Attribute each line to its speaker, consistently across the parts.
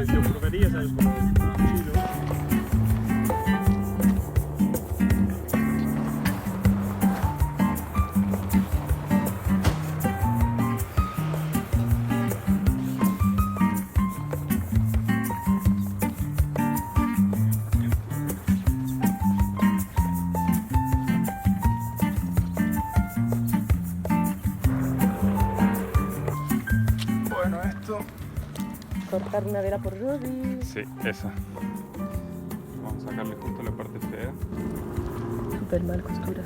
Speaker 1: Yo probaría, ¿sabes? Como un cuchillo. Bueno, esto...
Speaker 2: Cortar una vela por Robbie.
Speaker 1: Sí, esa. Vamos a sacarle justo la parte fea.
Speaker 2: Súper mal costura.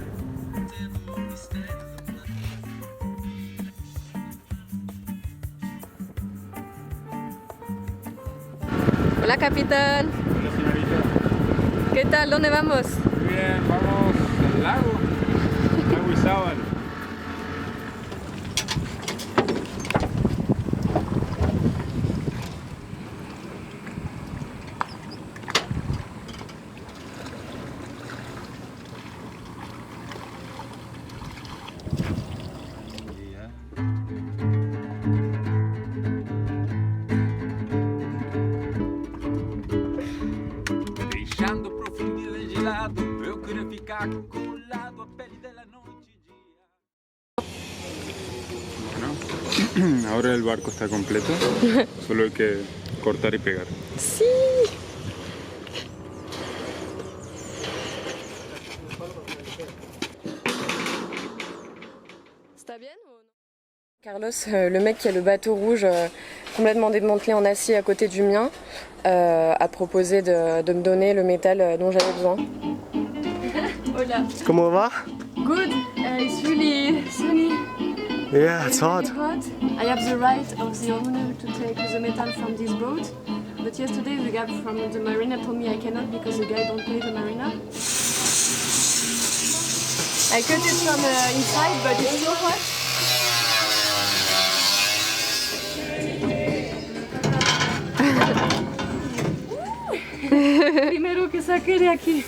Speaker 2: Hola, capitán.
Speaker 1: Hola, señorita.
Speaker 2: ¿Qué tal? ¿Dónde vamos?
Speaker 1: Muy bien, vamos al lago. Lago Izábal.
Speaker 3: Deixando profundidade de lado, eu queria ficar colado à pele dela noite e dia.
Speaker 1: Bueno, ahora el barco está completo. Solo hay que cortar y pegar.
Speaker 2: Sí. Está bien ou non? Carlos, le mec qui a le bateau rouge complètement démantelé en acier à côté du mien, a proposé de me donner le métal dont j'avais besoin. Hola.
Speaker 4: Comment va?
Speaker 2: Good. It's really sunny.
Speaker 4: Yeah, it's hot.
Speaker 2: Hot. I have the right of the owner to take the metal from this boat, but yesterday the guy from the marina told me I cannot because the guy don't pay the marina. I cut it from inside, but it's so hot. Primero que saqué de aquí.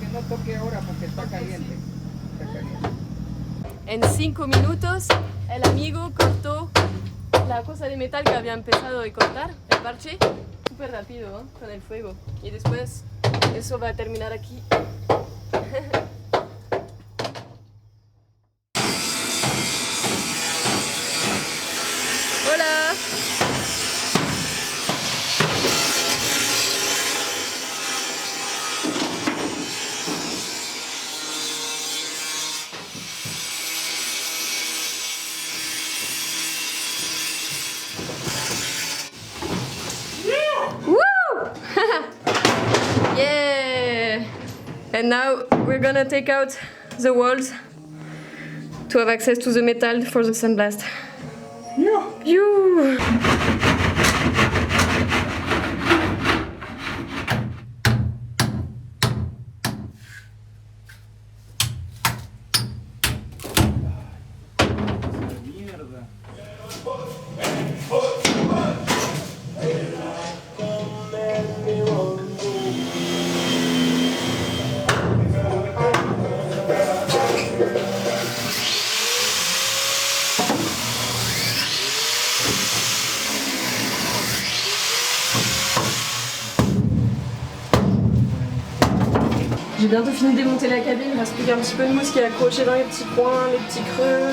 Speaker 5: Que no toque ahora porque está caliente.
Speaker 2: En 5 minutos el amigo cortó la cosa de metal que había empezado a cortar, el parche, súper rápido, ¿eh? Con el fuego. Y después eso va a terminar aquí. Hola. Yeah! And now we're gonna take out the walls to have access to the metal for the sandblast. You! J'ai bientôt fini de démonter la cabine, il reste plus qu'un petit peu de mousse qui est accroché dans les petits coins, les petits creux.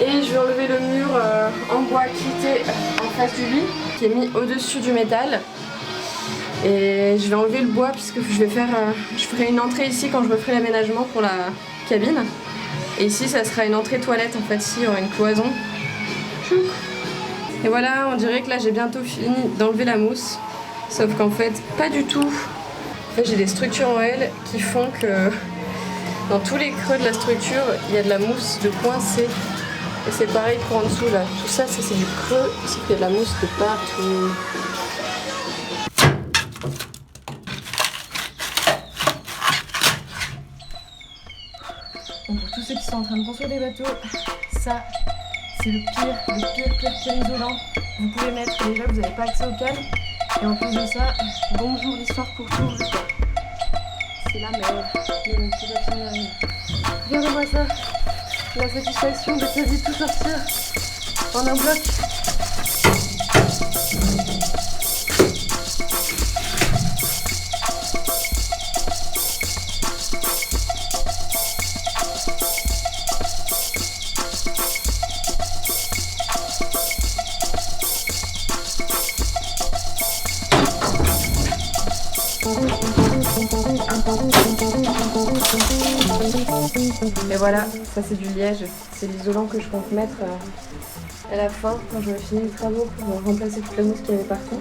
Speaker 2: Et je vais enlever le mur en bois quitté en face du lit, qui est mis au-dessus du métal. Et je vais enlever le bois puisque je ferai une entrée ici quand je referai l'aménagement pour la cabine. Et ici ça sera une entrée toilette en fait, ici il y aura une cloison. Chouc. Et voilà, on dirait que là j'ai bientôt fini d'enlever la mousse. Sauf qu'en fait, pas du tout. En fait, j'ai des structures en L qui font que dans tous les creux de la structure, il y a de la mousse de coincée. Et c'est pareil pour en dessous là. Tout ça, c'est du creux, c'est qu'il y a de la mousse de partout. Bon, pour tous ceux qui sont en train de construire des bateaux, ça, c'est le pire isolant. Vous pouvez mettre, déjà vous n'avez pas accès au calme. Et en plus de ça, bonjour l'histoire pour tout. C'est la merde. Mais bon, c'est pas fini à rien. Regardez-moi ça. La satisfaction de quasi tout sortir en un bloc. Et voilà, ça c'est du liège, c'est l'isolant que je compte mettre à la fin quand j'aurai fini les travaux pour remplacer toute la mousse qu'il y avait partout.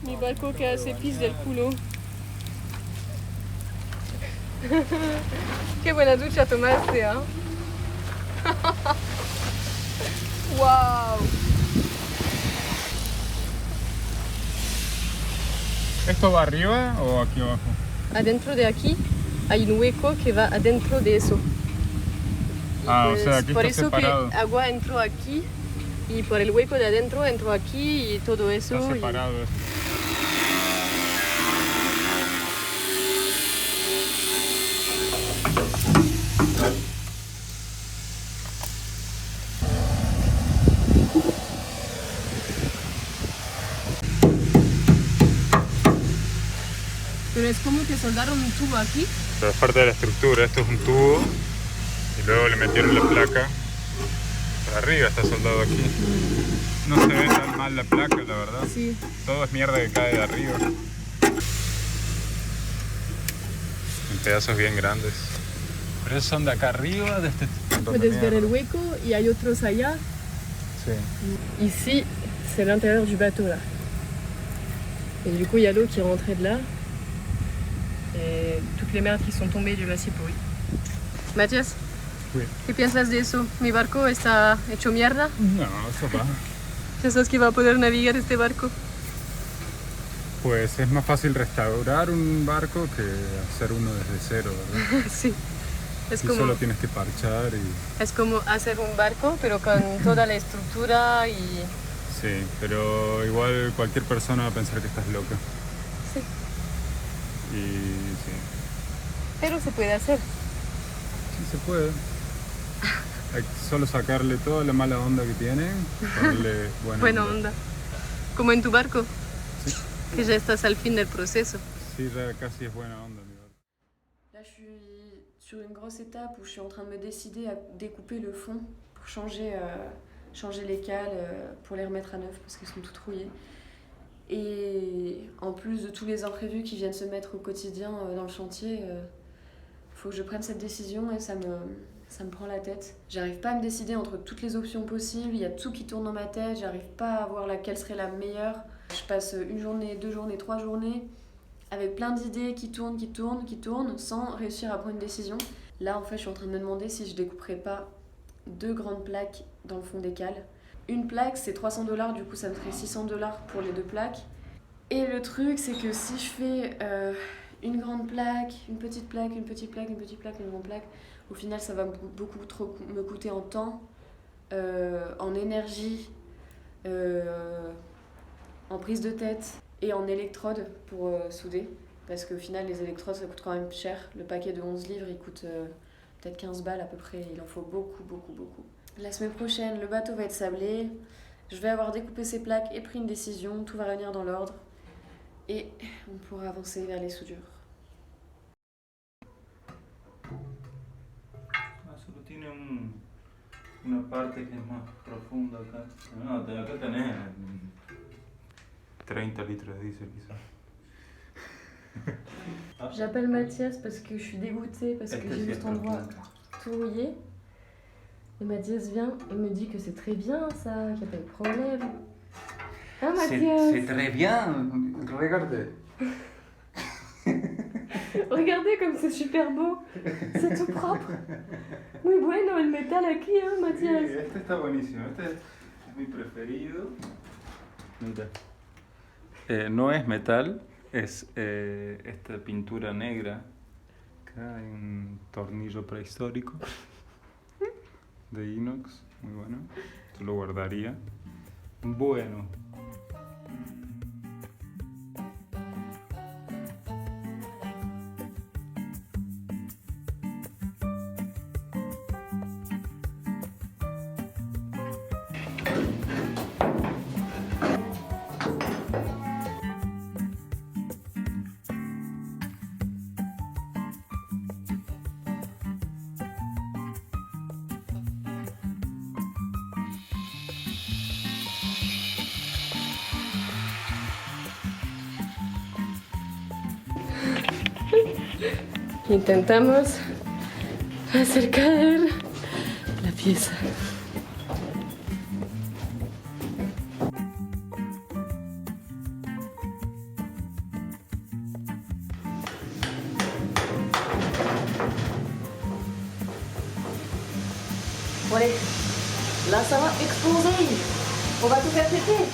Speaker 2: Mi barco que hace pis del culo. Qué buena ducha tomaste, ¿ah? ¡Wow!
Speaker 1: ¿Esto va arriba o aquí abajo?
Speaker 2: Adentro de aquí hay un hueco que va adentro de eso.
Speaker 1: Ah,
Speaker 2: Pues,
Speaker 1: o sea, aquí
Speaker 2: por
Speaker 1: está
Speaker 2: eso
Speaker 1: separado.
Speaker 2: que agua entró aquí y por el hueco de adentro entró aquí y todo eso.
Speaker 1: Está separado esto.
Speaker 2: Pero es como que soldaron un tubo aquí.
Speaker 1: Pero es parte de la estructura, esto es un tubo y luego le metieron la placa. Por arriba está soldado aquí. No se ve tan mal la placa, la verdad.
Speaker 2: Sí.
Speaker 1: Todo es mierda que cae de arriba. En pedazos bien grandes. Pero esos son de acá arriba, de este tipo.
Speaker 2: Puedes ver el hueco y hay otros allá.
Speaker 1: Sí.
Speaker 2: Ici, c'est l'intérieur du bateau là. Et du coup, il y a l'eau qui est rentrée de là. Et toutes les merdes qui sont tombées du l'acier pourri. Matías,
Speaker 1: Oui.
Speaker 2: ¿qué piensas de eso? ¿Mi barco está hecho mierda?
Speaker 1: No, eso va.
Speaker 2: ¿Piensas que va a poder navegar este barco?
Speaker 1: Pues es más fácil restaurar un barco que hacer uno desde cero, ¿verdad?
Speaker 2: Sí. Es
Speaker 1: Y
Speaker 2: como,
Speaker 1: solo tienes que parchar y...
Speaker 2: es como hacer un barco, pero con toda la estructura y...
Speaker 1: Sí, pero igual cualquier persona va a pensar que estás loca.
Speaker 2: Sí.
Speaker 1: Y sí,
Speaker 2: Pero se puede hacer.
Speaker 1: sí se puede. Hay que solo sacarle toda la mala onda que tiene, ponerle buena onda.
Speaker 2: onda. Como en tu barco,
Speaker 1: Sí,
Speaker 2: que ya estás al fin del proceso.
Speaker 1: sí, ya casi es buena onda mi barco.
Speaker 2: Là, je suis sur une grosse étape où je suis en train de me décider à découper le fond pour changer les cales, pour les remettre à neuf parce qu'elles sont toutes rouillées. Et en plus de tous les imprévus qui viennent se mettre au quotidien dans le chantier, faut que je prenne cette décision et ça me prend la tête. J'arrive pas à me décider entre toutes les options possibles, il y a tout qui tourne dans ma tête, j'arrive pas à voir laquelle serait la meilleure. Je passe une journée, 2 journées, 3 journées avec plein d'idées qui tournent sans réussir à prendre une décision. Là en fait je suis en train de me demander si je découperais pas 2 grandes plaques dans le fond des cales. Une plaque c'est 300$, du coup ça me ferait 600$ pour les 2 plaques. Et le truc c'est que si je fais une grande plaque, une petite plaque, une petite plaque, une petite plaque, une grande plaque, au final ça va beaucoup trop me coûter en temps, en énergie, en prise de tête et en électrode pour souder. Parce qu'au final, les électrodes, ça coûte quand même cher. Le paquet de 11 livres, il coûte peut-être 15 balles à peu près. Il en faut beaucoup, beaucoup, beaucoup. La semaine prochaine, le bateau va être sablé. Je vais avoir découpé ses plaques et pris une décision. Tout va revenir dans l'ordre. Et on pourra avancer vers les soudures.
Speaker 1: Solo tiene una parte que es más profunda acá. No, acá tenés 30 litres de diésel quizás.
Speaker 2: J'appelle Mathias parce que je suis dégoûtée, parce que j'ai vu cet endroit tout rouillé. Et Mathias vient et me dit que c'est très bien ça, qu'il n'y a pas de problème. Ah Mathias,
Speaker 1: C'est très bien, regardez.
Speaker 2: regardez comme c'est super beau, c'est tout propre. Muy bueno el metal aquí, hein, Mathias.
Speaker 1: Sí, este está buenísimo, este es mi preferido. Mira. No es metal, es esta pintura negra. Acá hay un tornillo prehistórico de inox, muy bueno. Esto lo guardaría. Bueno.
Speaker 2: Intentamos hacer caer la pieza. Bon allez, là ça va exploser. On va tout faire péter.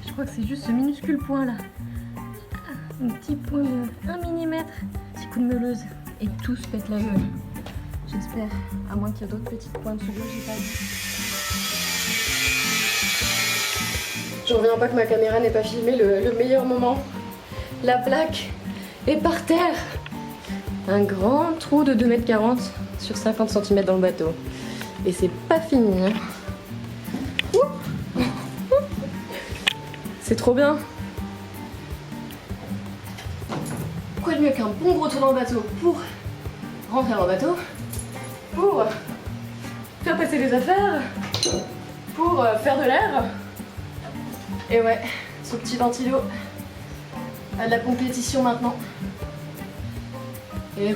Speaker 2: Je crois que c'est juste ce minuscule point là. Un petit point de 1 mm. Petit coup de meuleuse. Et tout se pète la gueule. J'espère. À moins qu'il y ait d'autres petites points de soudure, j'ai pas vu. Je reviens pas que ma caméra n'ait pas filmé le meilleur moment. La plaque est par terre. Un grand trou de 2,40 m sur 50 cm dans le bateau. Et c'est pas fini. Hein. C'est trop bien. Quoi de mieux qu'un bon gros tour dans le bateau pour rentrer dans le bateau, pour faire passer les affaires, pour faire de l'air. Et ouais, ce petit ventilo a de la compétition maintenant. Et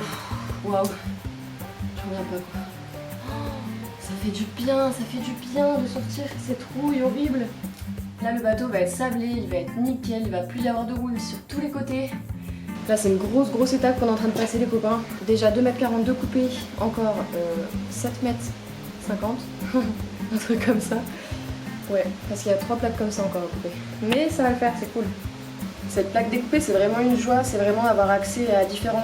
Speaker 2: waouh, j'en reviens pas quoi. Ça fait du bien de sortir cette rouille horrible. Là le bateau va être sablé, il va être nickel, il va plus y avoir de houle sur tous les côtés. Là c'est une grosse étape qu'on est en train de passer les copains. Déjà 2,42 m coupés, encore 7,50 m, un truc comme ça. Ouais, parce qu'il y a 3 plaques comme ça encore à couper. Mais ça va le faire, c'est cool. Cette plaque découpée c'est vraiment une joie, c'est vraiment avoir accès à différents